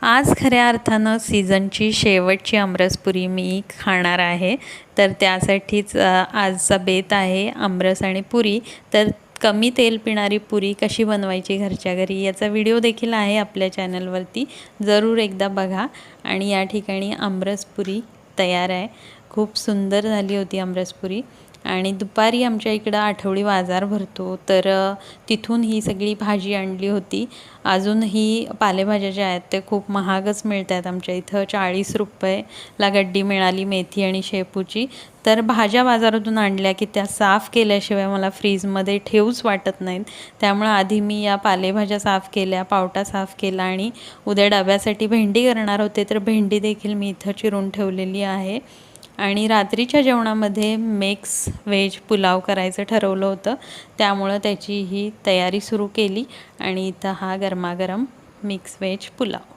आज खऱ्या अर्थानं सीझनची शेवटची आमरसपुरी मी खाणार आहे. तर त्यासाठीच आजचा बेत आहे आमरस आणि पुरी. तर कमी तेल पिणारी पुरी कशी बनवायची घरच्या घरी याचा व्हिडिओ देखील आहे आपल्या चॅनलवरती, जरूर एकदा बघा. आणि या ठिकाणी आमरसपुरी तयार आहे. खूप सुंदर झाली होती आमरसपुरी. आणि दुपारी आमच्या इकडं आठवडी बाजार भरतो, तर तिथून ही सगळी भाजी आणली होती. अजूनही पालेभाज्या ज्या आहेत ते खूप महागच मिळत आहेत आमच्या इथं. 40 रुपयेला गड्डी मिळाली मेथी आणि शेपूची. तर भाज्या बाजारातून आणल्या की त्या साफ केल्याशिवाय मला फ्रीजमध्ये ठेवूच वाटत नाहीत. त्यामुळं आधी मी या पालेभाज्या साफ केल्या, पावटा साफ केला आणि उद्या डब्यासाठी भेंडी करणार होते, तर भेंडी देखील मी इथं चिरून ठेवलेली आहे. आणि रात्रीच्या जेवणामध्ये मिक्स व्हेज पुलाव करायचं ठरवलं होतं, त्यामुळं त्याची ही तयारी सुरू केली. आणि इथं हा गरमागरम मिक्स व्हेज पुलाव.